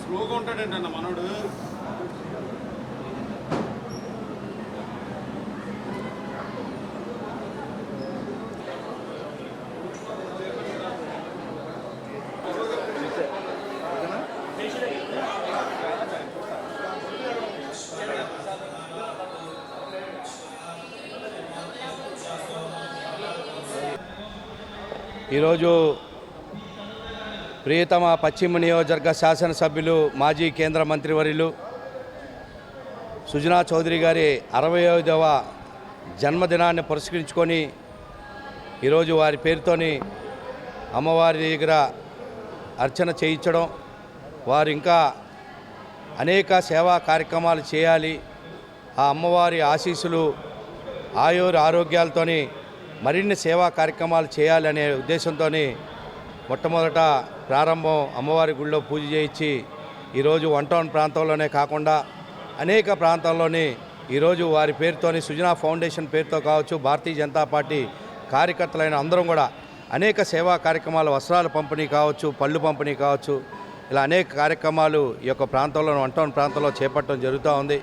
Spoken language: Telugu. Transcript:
స్లోగా ఉంటాడంట అన్న మనోడు. ఈరోజు ప్రియతమ పశ్చిమ నియోజకవర్గ శాసనసభ్యులు మాజీ కేంద్ర మంత్రివర్యులు సుజనా చౌదరి గారి 65వ జన్మదినాన్ని పురస్కరించుకొని ఈరోజు వారి పేరుతోని అమ్మవారి దగ్గర అర్చన చేయించడం, వారు ఇంకా అనేక సేవా కార్యక్రమాలు చేయాలి, ఆ అమ్మవారి ఆశీస్సులు ఆరోగ్యాలతోని మరిన్ని సేవా కార్యక్రమాలు చేయాలనే ఉద్దేశంతో మొట్టమొదట ప్రారంభం అమ్మవారి గుడిలో పూజ చేయించి ఈరోజు వన్ టౌన్ ప్రాంతంలోనే కాకుండా అనేక ప్రాంతాల్లోని ఈరోజు వారి పేరుతోని సుజనా ఫౌండేషన్ పేరుతో కావచ్చు, భారతీయ జనతా పార్టీ కార్యకర్తలైన అందరం కూడా అనేక సేవా కార్యక్రమాలు, వస్త్రాల పంపిణీ కావచ్చు, పళ్ళు పంపిణీ కావచ్చు, ఇలా అనేక కార్యక్రమాలు ఈ యొక్క ప్రాంతంలో వన్ టౌన్ ప్రాంతంలో చేపట్టడం జరుగుతూ ఉంది.